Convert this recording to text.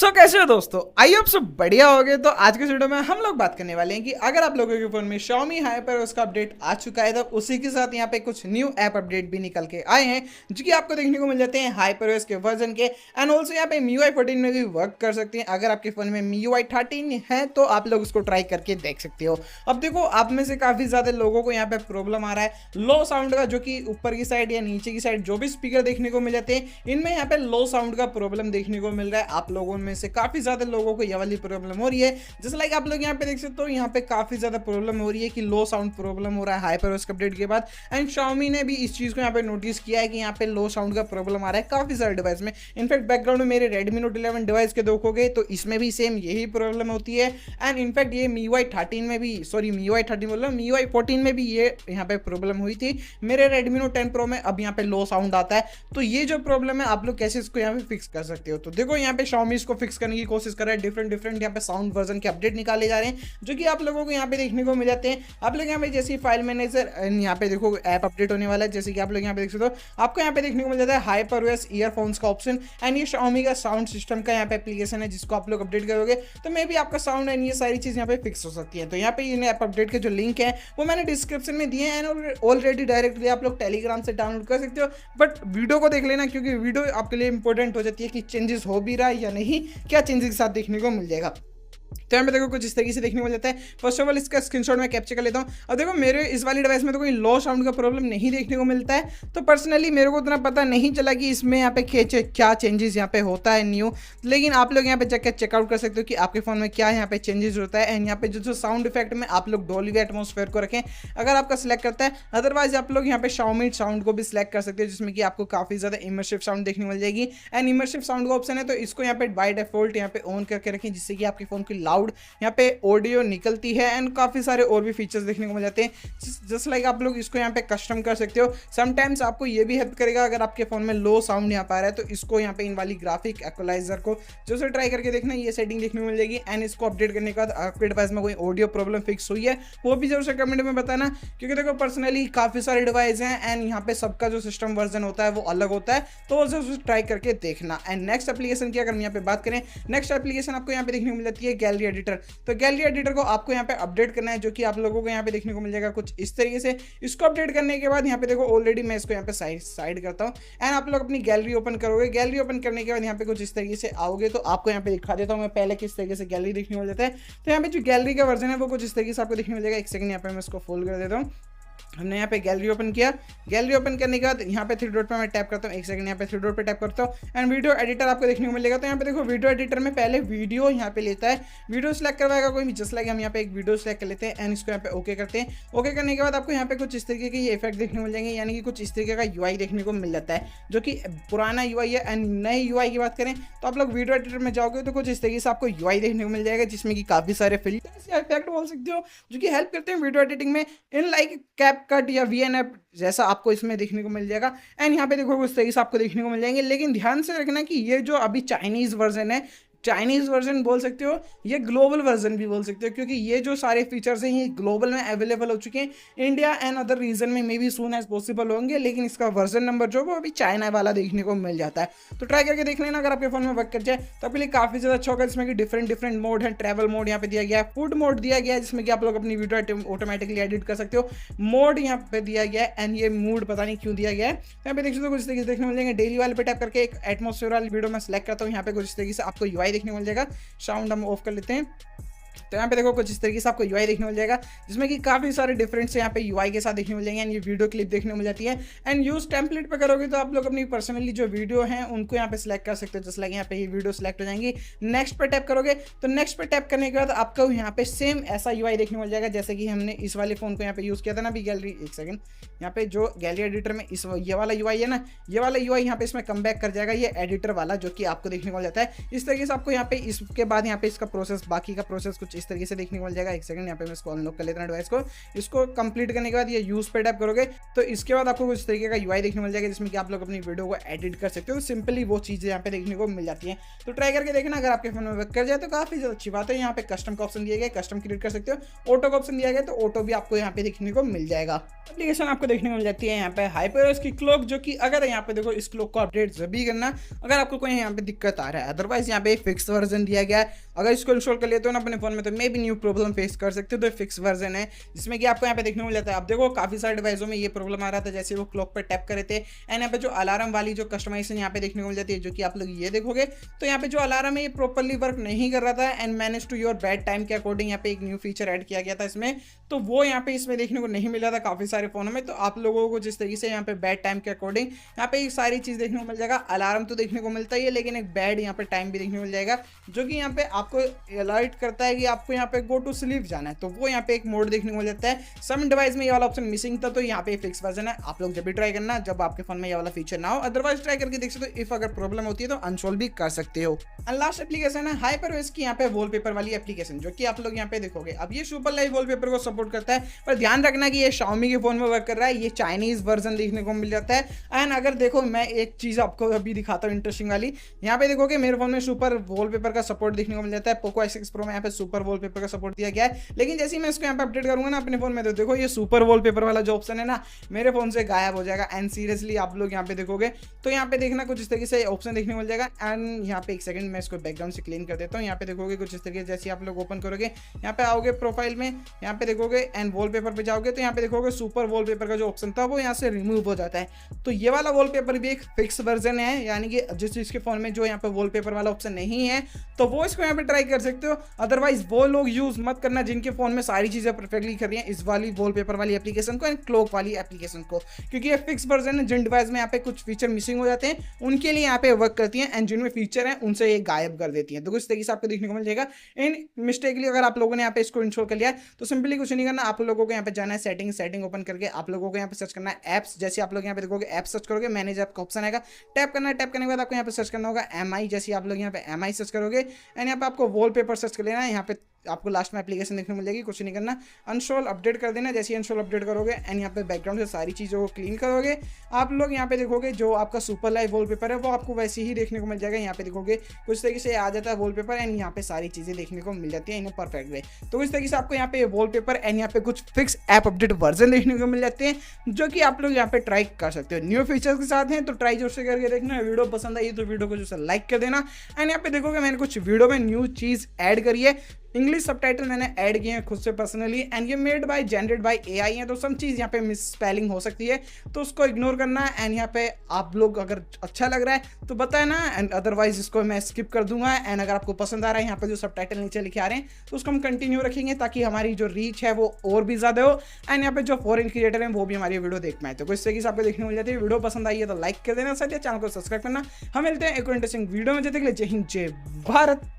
कैसे हो दोस्तों। आई होप सब बढ़िया हो गए। तो आज के वीडियो में हम लोग बात करने वाले हैं कि अगर आप लोगों के फोन में Xiaomi HyperOS का अपडेट आ चुका है तो उसी के साथ यहाँ पे कुछ न्यू ऐप अपडेट भी निकल के आए हैं जो कि आपको देखने को मिल जाते हैं HyperOS के वर्जन के। एंड ऑल्सो यहाँ पे MIUI 14 में भी वर्क कर सकते हैं। अगर आपके फोन में MIUI 13 है तो आप लोग उसको ट्राई करके देख सकते हो। अब देखो, आप में से काफी ज्यादा लोगों को यहाँ पे प्रॉब्लम आ रहा है लो साउंड का, जो कि ऊपर की साइड या नीचे की साइड जो भी स्पीकर देखने को मिल जाते हैं इनमें यहाँ पे लो साउंड का प्रॉब्लम देखने को मिल रहा है। आप लोगों में से काफी ज्यादा लोगों को ये वाली प्रॉब्लम हो रही है। जैसे लाइक आप लोग यहाँ पे देख सकते हो, यहाँ पे काफी ज्यादा प्रॉब्लम हो रही है कि लो साउंड प्रॉब्लम हो रहा है HyperOS अपडेट के बाद। एंड Xiaomi ने भी इस चीज को यहाँ पे नोटिस किया है कि यहाँ पे लो साउंड का प्रॉब्लम आ रहा है काफी सारे डिवाइस में। इनफैक्ट बैकग्राउंड में मेरे Redmi Note 11 डिवाइस के देखोगे तो इसमें भी सेम यही प्रॉब्लम होती है। एंड इनफैक्ट ये MIUI 13 में भी, सॉरी MIUI 13 बोल रहा हूँ, MIUI 14 में भी ये यहाँ पे प्रॉब्लम हुई थी मेरे Redmi Note 10 Pro में। अब यहाँ पे लो साउंड आता है, तो ये जो प्रॉब्लम है आप लोग कैसे इसको यहाँ पे फिक्स कर सकते हो। तो देखो, यहाँ पे Xiaomi इसको फिक्स करने की कोशिश कर रहा है। डिफरेंट यहाँ पे साउंड वर्जन के अपडेट निकाले जा रहे हैं जो कि आप लोगों को यहाँ पे देखने को मिल जाते हैं। आप लोग यहाँ पे जैसे फाइल मैनेजर यहाँ पे देखो ऐप अपडेट होने वाला है, जैसे कि आप लोग यहाँ पे देख सकते हो, आपको यहाँ पे देखने को मिल जाता है HyperOS ईयरफोन्स का ऑप्शन। एंड ये Xiaomi का साउंड सिस्टम का यहाँ पे एप्लीकेशन है जिसको आप लोग अपडेट करोगे तो मे भी आपका साउंड एंड ये सारी चीज यहाँ पे फिक्स हो सकती है। तो यहाँ पे ये ऐप अपडेट के जो लिंक है वो मैंने डिस्क्रिप्शन में दिए हैं एंड ऑलरेडी डायरेक्टली आप लोग टेलीग्राम से डाउनलोड कर सकते हो। बट वीडियो को देख लेना क्योंकि वीडियो आपके लिए इंपॉर्टेंट हो जाती है कि चेंजेस हो भी रहा है या नहीं, क्या चेंजेस के साथ देखने को मिल जाएगा। तो यहाँ पे देखो कुछ इस तरीके से देखने को मिल जाता है। फर्स्ट ऑफ ऑल इसका स्क्रीनशॉट मैं कैप्चर कर लेता हूँ। अब देखो, मेरे इस वाली डिवाइस में तो कोई लो साउंड का प्रॉब्लम नहीं देखने को मिलता है, तो पर्सनली मेरे को उतना पता नहीं चला कि इसमें यहाँ पे क्या चेंजेस यहाँ पे होता है न्यू। लेकिन आप लोग यहाँ पे जाकर चेकआउट कर सकते हो कि आपके फोन में क्या यहाँ पे चेंजेस होता है। एंड यहाँ पे जो साउंड इफेक्ट में आप लोग डॉल्बी एटमॉस्फेयर को रखें अगर आपका सिलेक्ट करता है। अदरवाइज आप लोग यहाँ पे Xiaomi साउंड को भी सिलेक्ट कर सकते हो जिसमें कि आपको काफी ज्यादा इमर्सिव साउंड देखने को मिल जाएगी। एंड इमर्सिव साउंड का ऑप्शन है तो इसको यहाँ पे बाय डिफॉल्ट यहाँ पे ऑन करके रखें जिससे कि आपके फोन की लाउड यहाँ पे ऑडियो निकलती है। एंड काफी सारे और भी फीचर्स देखने को मिल जाते हैं। जस्ट लाइक आप लोग इसको यहाँ पे कस्टम कर सकते हो। समटाइम्स आपको ये भी हेल्प करेगा अगर आपके फोन में लो साउंड यहाँ पे आ रहा है तो इसको यहाँ पे इन वाली ग्राफिक इक्वलाइजर को जो से ट्राई करके देखना, ये सेटिंग देखने को मिल जाएगी। एंड इसको अपडेट करने के बाद आपके डिवाइस में कोई ऑडियो प्रॉब्लम फिक्स हुई है वो भी जरूर से कमेंट में बताना, क्योंकि देखो पर्सनली काफी सारे डिवाइस हैं एंड यहाँ पे सबका जो सिस्टम वर्जन होता है वो अलग होता है, तो जरूर ट्राई करके देखना। एंड नेक्स्ट एप्लीकेशन की अगर हम यहाँ पे बात करें, नेक्स्ट एप्लीकेशन आपको यहाँ पे देखने को मिल जाती है गैलरी एडिटर। तो गैलरी एडिटर को आपको यहाँ पे अपडेट करना है जो कि आप लोगों को यहाँ पे देखने को मिल जाएगा कुछ इस तरीके से। इसको अपडेट करने के बाद यहाँ पे देखो ऑलरेडी मैं इसको यहाँ पे साइड करता हूँ एंड आप लोग अपनी गैलरी ओपन करोगे। गैलरी ओपन करने के बाद यहाँ पे कुछ इस तरीके से आओगे तो आपको यहाँ पे दिखा देता हूँ मैं पहले किस तरीके से गैलरी देखने को मिल जाता है। तो यहाँ पे जो गैलरी का वर्जन है वो कुछ इस तरीके से आपको देखने को मिल जाएगा। एक सेकंड यहाँ पे मैं इसको फोल्ड कर देता हूँ। हमने यहाँ पे गैलरी ओपन किया। गैलरी ओपन करने के बाद यहाँ पे थ्री डॉट पे मैं टैप करता हूँ। एक सेकंड यहाँ पे थ्री डॉट पे टैप करता हूँ एंड वीडियो एडिटर आपको देखने को मिलेगा। तो यहाँ पे देखो वीडियो एडिटर में पहले वीडियो यहाँ पे लेता है, वीडियो सेलेक्ट करवाएगा कोई भी। जस्ट लाइक हम यहाँ पे एक वीडियो सेलेक्ट कर लेते हैं एंड इसको यहाँ पे ओके करते हैं। ओके करने के बाद आपको यहाँ पे कुछ इस तरीके के ये इफेक्ट देखने को मिल जाएंगे, यानी कि कुछ इस तरीके का UI देखने को मिल जाता है जो कि पुराना UI है। एंड नए UI की बात करें तो आप लोग वीडियो एडिटर में जाओगे तो कुछ इस तरीके से आपको UI देखने को मिल जाएगा जिसमें कि काफी सारे फिल्टर्स या इफेक्ट बोल सकते हो जो कि हेल्प करते हैं वीडियो एडिटिंग में, इन लाइक कैपकट या VN जैसा आपको इसमें देखने को मिल जाएगा। एंड यहाँ पे देखो उस तरीके से आपको देखने को मिल जाएंगे। लेकिन ध्यान से रखना कि ये जो अभी चाइनीज वर्जन है, चाइनीज वर्जन बोल सकते हो, ये ग्लोबल वर्जन भी बोल सकते हो, क्योंकि ये जो सारे फीचर्स हैं ये ग्लोबल में अवेलेबल हो चुके हैं। इंडिया एंड अदर रीजन में may be soon as possible होंगे, लेकिन इसका वर्जन नंबर जो वो अभी चाइना वाला देखने को मिल जाता है। तो ट्राई करके देख लेना अगर आपके फोन में वर्क कर जाए तो आपके लिए काफी ज्यादा अच्छा होगा। जिसमें कि डिफरेंट मोड है। ट्रैवल मोड यहाँ पे दिया गया है, फूड मोड दिया गया है जिसमें कि आप लोग अपनी वीडियो ऑटोमेटिकली एडिट कर सकते हो। मोड यहाँ पे दिया गया है एंड ये मूड पता नहीं क्यों दिया गया है। यहाँ पे देख सकते हो कुछ तरीके से देखने को मिल जाएंगे। डेली वाले पे टैप करके एक एटमॉस्फेयर वाली वीडियो में सेलेक्ट करता हूँ। यहाँ पे कुछ इस तरीके से आपको UI देखने को मिल जाएगा। साउंड हम ऑफ कर लेते हैं। तो यहाँ पे देखो कुछ इस तरीके से आपको UI देखने मिल जाएगा जिसमें कि काफी सारे डिफरेंट से यहाँ पे UI के साथ देखने मिल जाएंगे एंड ये वीडियो क्लिप देखने को मिल जाती है। एंड यूज टेम्पलेट पे करोगे तो आप लोग अपनी पर्सनली जो वीडियो हैं उनको यहाँ पे सिलेक्ट कर सकते हो। जस्ट लाइक यहाँ पे ये वीडियो सिलेक्ट हो जाएंगी। नेक्स्ट पे टैप करोगे तो नेक्स्ट पे टैप करने के बाद आपको यहाँ पे सेम ऐसा UI देखने मिल जाएगा जैसे कि हमने इस वाले फोन को यहाँ पे यूज किया था ना अभी गैलरी। एक सेकंड, यहाँ पे जो गैलरी एडिटर में ये वाला UI है ना, ये वाला UI यहाँ पे इसमें कम बैक कर जाएगा, ये एडिटर वाला जो कि आपको देखने को मिल जाता है। इस तरीके से आपको यहाँ पे इसके बाद यहाँ पे इसका प्रोसेस, बाकी का प्रोसेस कुछ कुछ इस तरीके से देखने को मिल जाएगा। एक सेकंड, यहाँ पे मैं इसको अनलॉक कर लेता हूँ डिवाइस को। इसको कंप्लीट करने के बाद ये यूज पे टैप करोगे तो इसके बाद आपको कुछ तरीके का यूआई देखने मिल जाएगा, जिसमें कि आप लोग अपनी वीडियो को एडिट कर सकते हो। तो सिंपली वो चीज़ें यहाँ पे देखने को मिल जाती हैं। तो ट्राई करके देखना, अगर आपके फोन में वर्क कर जाए तो काफी ज़्यादा अच्छी बात है। यहाँ पे कस्टम का ऑप्शन दिया गया, कस्टम क्रिएट कर सकते हो। ऑटो का ऑप्शन दिया गया तो ऑटो भी आपको यहाँ पे देखने को मिल जाएगा। एप्लीकेशन आपको देखने को मिल जाती है यहाँ पे हाइपर की क्लॉक, जो कि अगर यहाँ पे देखो इस क्लॉक को अपडेट जब भी करना अगर आपको कोई यहाँ पे दिक्कत आ रहा है। अदरवाइज यहाँ पे फिक्स वर्जन दिया गया है, अगर इसको इंस्टॉल कर लेते हो ना अपने फोन में तो मे भी न्यू प्रॉब्लम फेस कर सकते हो। तो फिक्स वर्जन है जिसमें कि आपको यहाँ पे देखने को मिल जाता है। आप देखो काफी सारे डिवाइसों में ये प्रॉब्लम आ रहा था, जैसे वो क्लॉक पर टैप करे थे। एंड यहाँ पे जो अलार्म वाली जो कस्टमाइजेशन यहाँ पे देखने को मिल जाती है, जो कि आप लोग ये देखोगे तो यहाँ पे जो अलार्म है ये प्रॉपरली वर्क नहीं कर रहा था। And manage to your bedtime के अकॉर्डिंग यहाँ पे एक न्यू फीचर ऐड किया गया था इसमें, तो वो यहाँ पे इसमें देखने को नहीं मिला था काफी सारे फोनों में। तो आप लोगों को जिस तरीके से यहाँ पे बेड टाइम के अकॉर्डिंग यहाँ पे सारी चीज देखने को मिल जाएगा। अलार्म तो देखने को मिलता ही है, लेकिन एक बेड यहाँ पे टाइम भी देखने को मिल जाएगा, जो कि यहाँ पे आपको अलर्ट करता है कि आपको यहाँ पे गो टू स्लीप जाना है। तो वो यहाँ पे एक मोड देखने को मिल जाता है। सम डिवाइस में ये वाला ऑप्शन मिसिंग था, तो यहाँ पे फिक्स वर्जन है। आप लोग जब भी ट्राई करना जब आपके फोन में ये वाला फीचर ना हो, अदरवाइज ट्राई करके देख सकते हो। इफ अगर प्रॉब्लम होती है तो अनसॉल्व भी कर सकते हो। एंड लास्ट एप्लीकेशन है हाइपरवेस की यहाँ पे वॉलपेपर वाली एप्लीकेशन, जो कि आप लोग यहाँ पे देखोगे। अब ये सुपर लाइव वॉलपेपर को सपोर्ट करता है, पर ध्यान रखना कि ये Xiaomi के फोन में वर्क कर रहा है। ये चाइनीज वर्जन देखने को मिल जाता है। एंड अगर देखो मैं एक चीज आपको अभी दिखाता हूँ इंटरेस्टिंग वाली, यहाँ पे देखोगे मेरे फोन में सुपर वॉलपेपर का सपोर्ट देखने को मिल जाता है। पोको X6 Pro में यहाँ पे सुपर वॉलपेपर का सपोर्ट दिया गया है, लेकिन जैसे ही मैं इसको यहाँ पे अपडेट करूंगा ना अपने फोन में, तो देखो ये सुपर वॉलपेपर वाला जो ऑप्शन है ना मेरे फोन से गायब हो जाएगा। एंड सीरियसली आप लोग यहाँ पे देखोगे तो यहाँ पे देखना कुछ इस तरीके से ऑप्शन देखने को मिल जाएगा। एंड यहाँ पे एक सेकंड मैं इसको बैकग्राउंड से क्लीन कर देता हूँ। यहाँ पे देखोगे कुछ इस तरीके से, जैसे आप लोग ओपन करोगे यहाँ पे आओगे प्रोफाइल में, यहाँ पे देखोगे एंड वॉलपेपर पे जाओगे तो यहाँ पे देखोगे सुपर वॉलपेपर का जो ऑप्शन था वो यहाँ से रिमूव हो जाता है। तो ये वाला वॉलपेपर भी एक फिक्स वर्जन है, यानी कि जिस चीज के फोन में जो यहाँ पे वॉलपेपर वाला ऑप्शन नहीं है तो वो इसको यहाँ पे ट्राई कर सकते हो। अदरवाइज वो लोग यूज मत करना जिनके फोन में सारी चीजें परफेक्टली कर रही हैं इस वाली वॉलपेपर वाली एप्लीकेशन को एंड क्लॉक वाली एप्लीकेशन को, क्योंकि ये फिक्स वर्जन है। जिन डिवाइस में यहाँ पे कुछ फीचर मिसिंग हो जाते हैं उनके लिए यहाँ पे वर्क करती है, एंड जिनमें फीचर है उनसे ये गायब कर देती है। तो कुछ तरीके से आपको देखने को मिल जाएगा। इन मिस्टेकली अगर आप लोगों ने यहाँ पे इसको इंस्टॉल कर लिया है तो सिंपली कुछ नहीं करना, आप लोगों को यहाँ पे जाना है सेटिंग ओपन करके आप लोगों को यहाँ पे सर्च करना है ऐप्स। जैसे आप लोग यहाँ पे देखोगे ऐप सर्च करोगे, मैनेज ऐप का ऑप्शन आएगा, टैप करना है। टैप करने के बाद आपको यहाँ पे सर्च करना होगा MI। जैसे आप लोग यहाँ पे MI सर्च करोगे एंड यहाँ पे आपको वॉलपेपर सर्च कर लेना है। यहाँ पे आपको लास्ट में एप्लीकेशन देखने को मिल जाएगी। कुछ नहीं करना, अनस्टॉल अपडेट कर देना। जैसे ही अनस्टॉल अपडेट करोगे एंड यहाँ पे बैकग्राउंड से सारी चीज़ों को क्लीन करोगे, आप लोग यहाँ पे देखोगे जो आपका सुपर लाइव वॉलपेपर है वो आपको वैसे ही देखने को मिल जाएगा। यहाँ पे देखोगे कुछ तरीके से आ जाता है वॉलपेपर एंड यहाँ पे सारी चीज़ें देखने को मिल जाती है इन परफेक्ट वे। तो कुछ तरीके से आपको यहाँ पे वॉलपेपर एंड यहाँ पे कुछ फिक्स ऐप अपडेट वर्जन देखने को मिल जाते हैं, जो कि आप लोग यहाँ पे ट्राई कर सकते हो। न्यू फीचर्स के साथ हैं तो ट्राई जोर से करके देखना। वीडियो पसंद आई तो वीडियो को जो है लाइक कर देना। एंड यहाँ पे देखोगे मैंने कुछ वीडियो में न्यू चीज़ ऐड करी है, इंग्लिश सबटाइटल मैंने ऐड किए हैं खुद से पर्सनली एंड ये made by generate by AI है। तो सम चीज़ यहाँ पे मिस स्पेलिंग हो सकती है तो उसको इग्नोर करना है। एंड यहाँ पे आप लोग अगर अच्छा लग रहा है तो बताए ना, एंड अदरवाइज इसको मैं स्किप कर दूंगा। एंड अगर आपको पसंद आ रहा है यहाँ पे जो सबटाइटल नीचे लिखे आ रहे हैं तो उसको हम कंटिन्यू रखेंगे ताकि हमारी जो रीच है वो और भी ज़्यादा हो एंड यहाँ पे जो फॉरेन क्रिएटर हैं वो भी हमारी वीडियो देख पाए। तो कुछ तरीके से आपको देखने मिल जाती है। वीडियो पसंद आई है तो लाइक कर देना, साथ ही चैनल को सब्सक्राइब करना। हम मिलते हैं एक इंटरेस्टिंग वीडियो में। जब तक के लिए जय हिंद जय भारत।